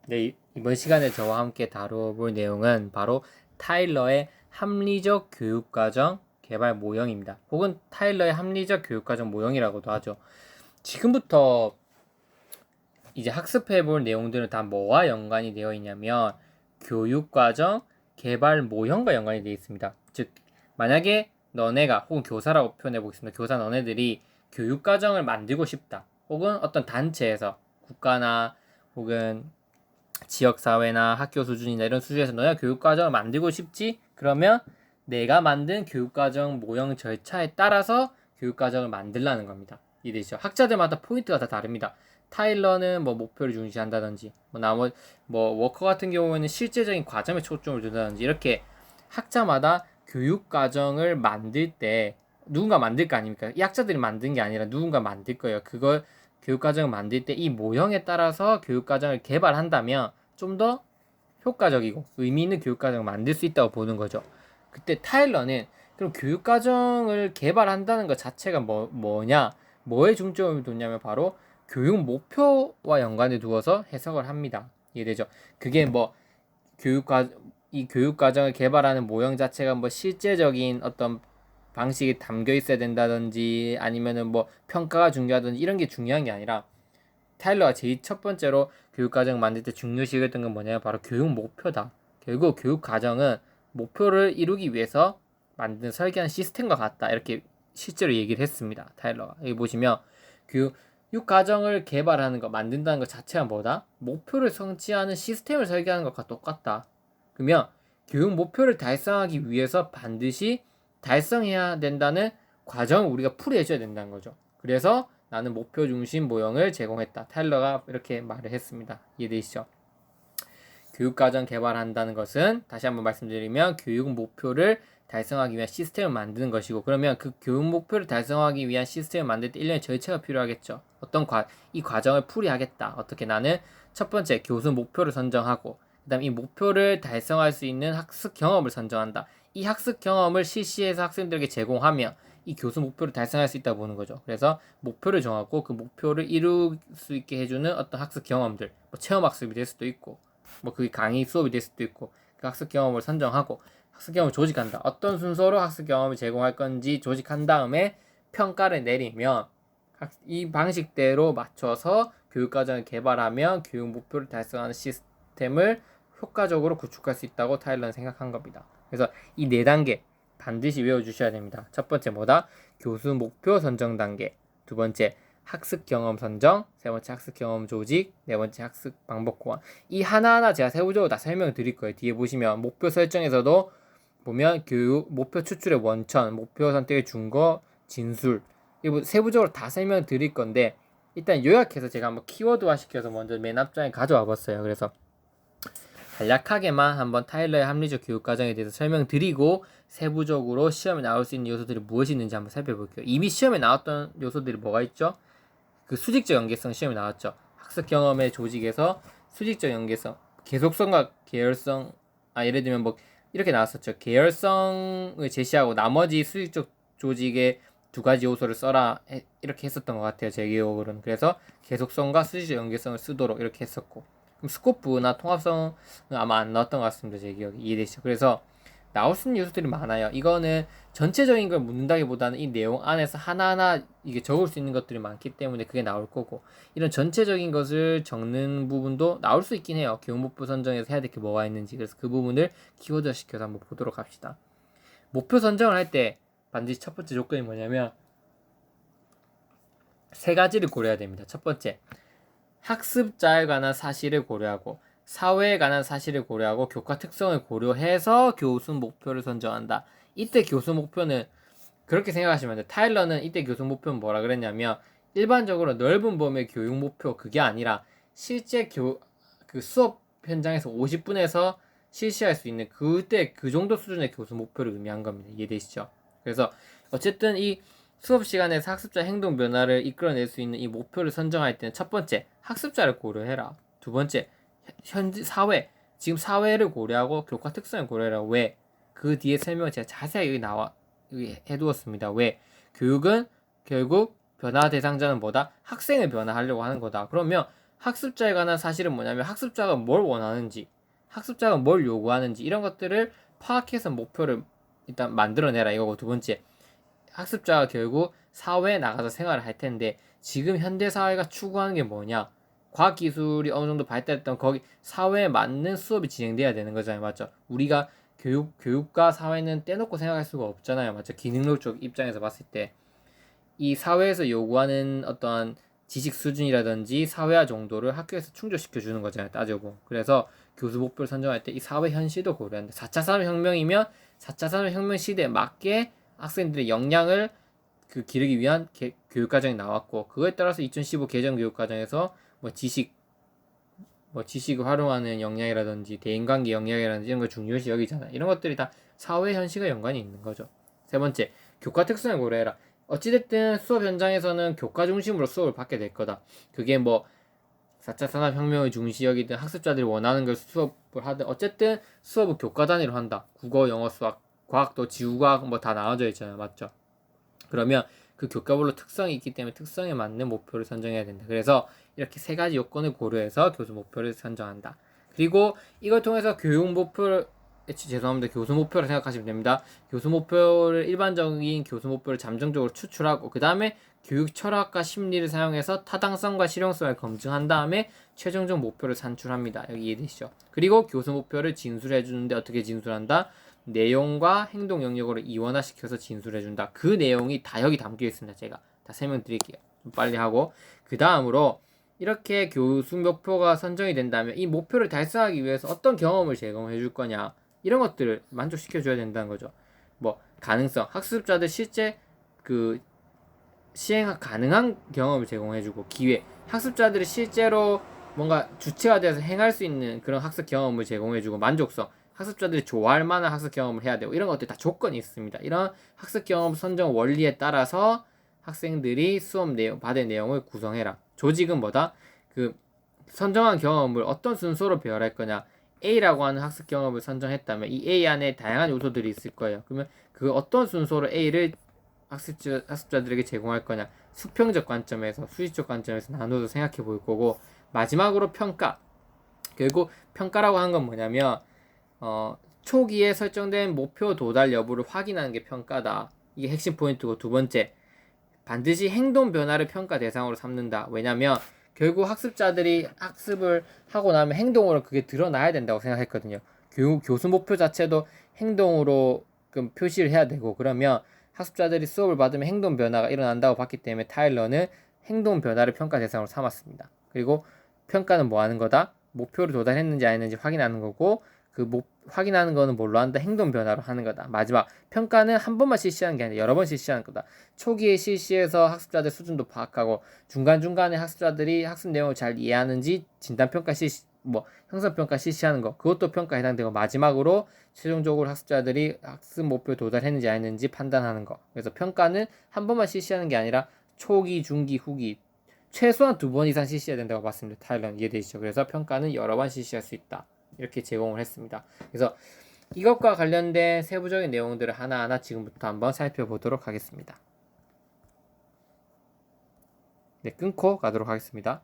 네, 이번 시간에 저와 함께 다뤄볼 내용은 바로 타일러의 합리적 교육과정 개발 모형입니다. 혹은 타일러의 합리적 교육과정 모형이라고도 하죠. 지금부터 이제 학습해볼 내용들은 다 뭐와 연관이 되어 있냐면 교육과정 개발 모형과 연관이 되어 있습니다. 즉, 만약에 너네가 혹은 교사라고 표현해 보겠습니다. 교사 너네들이 교육과정을 만들고 싶다. 혹은 어떤 단체에서 국가나 혹은 지역사회나 학교 수준이나 이런 수준에서 너가 교육과정을 만들고 싶지? 그러면 내가 만든 교육과정 모형 절차에 따라서 교육과정을 만들라는 겁니다. 이해되시죠? 학자들마다 포인트가 다 다릅니다. 타일러는 뭐 목표를 중시한다든지, 뭐 워커 같은 경우에는 실제적인 과정에 초점을 둔다든지, 이렇게 학자마다 교육과정을 만들 때 누군가 만들 거 아닙니까? 이 학자들이 만든 게 아니라 누군가 만들 거예요. 그걸 교육과정을 만들 때 이 모형에 따라서 교육과정을 개발한다면 좀 더 효과적이고 의미 있는 교육과정을 만들 수 있다고 보는 거죠. 그때 타일러는 그럼 교육과정을 개발한다는 것 자체가 뭐냐? 뭐에 중점을 뒀냐면 바로 교육 목표와 연관을 두어서 해석을 합니다. 이해되죠? 그게 뭐 교육과 이 교육과정을 개발하는 모형 자체가 뭐 실제적인 어떤 방식이 담겨 있어야 된다든지 아니면은 뭐 평가가 중요하든지 이런 게 중요한 게 아니라 타일러가 제일 첫 번째로 교육과정 만들 때 중요시 여겼던 건 뭐냐면 바로 교육 목표다. 결국 교육과정은 목표를 이루기 위해서 만든 설계한 시스템과 같다. 이렇게 실제로 얘기를 했습니다. 타일러가. 여기 보시면 교육과정을 개발하는 것, 만든다는 것 자체가 뭐다? 목표를 성취하는 시스템을 설계하는 것과 똑같다. 그러면 교육 목표를 달성하기 위해서 반드시 달성해야 된다는 과정을 우리가 풀이해줘야 된다는 거죠. 그래서 나는 목표 중심 모형을 제공했다. 타일러가 이렇게 말을 했습니다. 이해되시죠? 교육과정 개발한다는 것은 다시 한번 말씀드리면 교육 목표를 달성하기 위한 시스템을 만드는 것이고, 그러면 그 교육 목표를 달성하기 위한 시스템을 만들 때 일련의 절차가 필요하겠죠. 이 과정을 풀이하겠다. 어떻게 나는 첫 번째 교수 목표를 선정하고, 그다음 이 목표를 달성할 수 있는 학습 경험을 선정한다. 이 학습 경험을 실시해서 학생들에게 제공하면 이 교수 목표를 달성할 수 있다고 보는 거죠. 그래서 목표를 정하고 그 목표를 이룰 수 있게 해주는 어떤 학습 경험들, 뭐 체험 학습이 될 수도 있고, 뭐 그게 강의 수업이 될 수도 있고, 그 학습 경험을 선정하고 학습 경험을 조직한다. 어떤 순서로 학습 경험을 제공할 건지 조직한 다음에 평가를 내리면 이 방식대로 맞춰서 교육과정을 개발하면 교육 목표를 달성하는 시스템을 효과적으로 구축할 수 있다고 타일러는 생각한 겁니다. 그래서 이 네 단계 반드시 외워주셔야 됩니다. 첫 번째 뭐다? 교수 목표 선정 단계. 두 번째 학습 경험 선정, 세 번째 학습 경험 조직, 네 번째 학습 방법 고안. 이 하나하나 제가 세부적으로 다 설명을 드릴 거예요. 뒤에 보시면 목표 설정에서도 보면 교육 목표 추출의 원천, 목표 선택의 준거, 진술, 이거 세부적으로 다 설명을 드릴 건데 일단 요약해서 제가 한번 키워드화 시켜서 먼저 맨 앞장에 가져와 봤어요. 그래서 간략하게만 한번 타일러의 합리적 교육 과정에 대해서 설명드리고 세부적으로 시험에 나올 수 있는 요소들이 무엇이 있는지 한번 살펴볼게요. 이미 시험에 나왔던 요소들이 뭐가 있죠? 그 수직적 연계성 시험에 나왔죠. 학습 경험의 조직에서 수직적 연계성, 계속성과 계열성, 예를 들면 뭐 이렇게 나왔었죠. 계열성을 제시하고 나머지 수직적 조직의 두 가지 요소를 써라 이렇게 했었던 것 같아요. 제 기억으로는. 그래서 계속성과 수직적 연계성을 쓰도록 이렇게 했었고, 그럼 스코프나 통합성은 아마 안 나왔던 것 같습니다. 제 기억이. 이해되시죠? 그래서 나올 수 있는 요소들이 많아요. 이거는 전체적인 걸 묻는다기보다는 이 내용 안에서 하나하나 이게 적을 수 있는 것들이 많기 때문에 그게 나올 거고, 이런 전체적인 것을 적는 부분도 나올 수 있긴 해요. 교육목표 선정에서 해야 될 게 뭐가 있는지. 그래서 그 부분을 키워드 시켜서 한번 보도록 합시다. 목표 선정을 할 때 반드시 첫 번째 조건이 뭐냐면 세 가지를 고려해야 됩니다. 첫 번째, 학습자에 관한 사실을 고려하고 사회에 관한 사실을 고려하고 교과 특성을 고려해서 교수 목표를 선정한다. 이때 교수 목표는 그렇게 생각하시면 돼요. 타일러는 이때 교수 목표는 뭐라 그랬냐면 일반적으로 넓은 범위의 교육 목표 그게 아니라 실제 그 수업 현장에서 50분에서 실시할 수 있는 그때 그 정도 수준의 교수 목표를 의미한 겁니다. 이해되시죠? 그래서 어쨌든 이 수업 시간에서 학습자 행동 변화를 이끌어낼 수 있는 이 목표를 선정할 때는 첫 번째 학습자를 고려해라. 두 번째 현지 사회, 지금 사회를 고려하고 교과 특성을 고려해라. 왜? 그 뒤에 설명을 제가 자세하게 나와 해두었습니다. 왜? 교육은 결국 변화 대상자는 뭐다? 학생을 변화하려고 하는 거다. 그러면 학습자에 관한 사실은 뭐냐면 학습자가 뭘 원하는지, 학습자가 뭘 요구하는지 이런 것들을 파악해서 목표를 일단 만들어내라 이거고, 두 번째, 학습자가 결국 사회에 나가서 생활을 할 텐데 지금 현대 사회가 추구하는 게 뭐냐? 과학기술이 어느 정도 발달했던 거기 사회에 맞는 수업이 진행돼야 되는 거잖아요. 맞죠? 우리가 교육과 사회는 떼놓고 생각할 수가 없잖아요. 맞죠? 기능론적 입장에서 봤을 때 이 사회에서 요구하는 어떠한 지식 수준이라든지 사회화 정도를 학교에서 충족시켜 주는 거잖아요. 따져보면. 그래서 교수 목표를 선정할 때 이 사회 현실도 고려한다. 4차 산업혁명이면 4차 산업혁명 시대에 맞게 학생들의 역량을 기르기 위한 교육과정이 나왔고, 그거에 따라서 2015 개정 교육과정에서 지식을 활용하는 역량이라든지 대인관계 역량이라든지 이런 걸 중요시 여기잖아. 이런 것들이 다 사회 현실과 연관이 있는 거죠. 세 번째, 교과 특성을 고려해라. 어찌됐든 수업 현장에서는 교과 중심으로 수업을 받게 될 거다. 그게 4차 산업혁명의 중시 여기든 학습자들이 원하는 걸 수업을 하든 어쨌든 수업을 교과 단위로 한다. 국어, 영어, 수학, 과학도 지구과학 다 나눠져 있잖아요. 맞죠? 그러면 그 교과별로 특성이 있기 때문에 특성에 맞는 목표를 선정해야 된다. 그래서 이렇게 세 가지 요건을 고려해서 교수 목표를 선정한다. 그리고 이걸 통해서 교육 목표를 교수 목표를 생각하시면 됩니다. 교수 목표를 일반적인 교수 목표를 잠정적으로 추출하고 그 다음에 교육 철학과 심리를 사용해서 타당성과 실용성을 검증한 다음에 최종적 목표를 산출합니다. 여기 이해되시죠? 그리고 교수 목표를 진술해 주는데 어떻게 진술한다? 내용과 행동 영역으로 이원화시켜서 진술해준다. 그 내용이 다 여기 담겨 있습니다. 제가 다 설명드릴게요. 좀 빨리 하고 그 다음으로 이렇게 교수 목표가 선정이 된다면 이 목표를 달성하기 위해서 어떤 경험을 제공해 줄 거냐 이런 것들을 만족시켜 줘야 된다는 거죠. 가능성, 학습자들 실제 시행 가능한 경험을 제공해 주고, 기회, 학습자들이 실제로 뭔가 주체가 돼서 행할 수 있는 그런 학습 경험을 제공해 주고, 만족성, 학습자들이 좋아할 만한 학습 경험을 해야 되고, 이런 것들 다 조건이 있습니다. 이런 학습 경험 선정 원리에 따라서 학생들이 수업 받을 내용을 구성해라. 조직은 뭐다? 선정한 경험을 어떤 순서로 배열할 거냐. A라고 하는 학습 경험을 선정했다면 이 A 안에 다양한 요소들이 있을 거예요. 그러면 그 어떤 순서로 A를 학습자들에게 제공할 거냐. 수평적 관점에서, 수시적 관점에서 나눠서 생각해 볼 거고, 마지막으로 평가. 결국 평가라고 하는 건 뭐냐면 초기에 설정된 목표 도달 여부를 확인하는 게 평가다. 이게 핵심 포인트고, 두 번째, 반드시 행동 변화를 평가 대상으로 삼는다. 왜냐면 결국 학습자들이 학습을 하고 나면 행동으로 그게 드러나야 된다고 생각했거든요. 교수 목표 자체도 행동으로 표시를 해야 되고, 그러면 학습자들이 수업을 받으면 행동 변화가 일어난다고 봤기 때문에 타일러는 행동 변화를 평가 대상으로 삼았습니다. 그리고 평가는 뭐 하는 거다? 목표를 도달했는지 안 했는지 확인하는 거고, 확인하는 거는 뭘로 한다? 행동 변화로 하는 거다. 마지막, 평가는 한 번만 실시하는 게 아니라 여러 번 실시하는 거다. 초기에 실시해서 학습자들 수준도 파악하고, 중간중간에 학습자들이 학습 내용을 잘 이해하는지 진단평가 형성평가 실시하는 거, 그것도 평가에 해당되고, 마지막으로 최종적으로 학습자들이 학습 목표 도달했는지 안 했는지 판단하는 거. 그래서 평가는 한 번만 실시하는 게 아니라 초기, 중기, 후기 최소한 2번 이상 실시해야 된다고 봤습니다. 타일러는 이해되시죠? 그래서 평가는 여러 번 실시할 수 있다. 이렇게 제공을 했습니다. 그래서 이것과 관련된 세부적인 내용들을 하나하나 지금부터 한번 살펴보도록 하겠습니다. 네, 끊고 가도록 하겠습니다.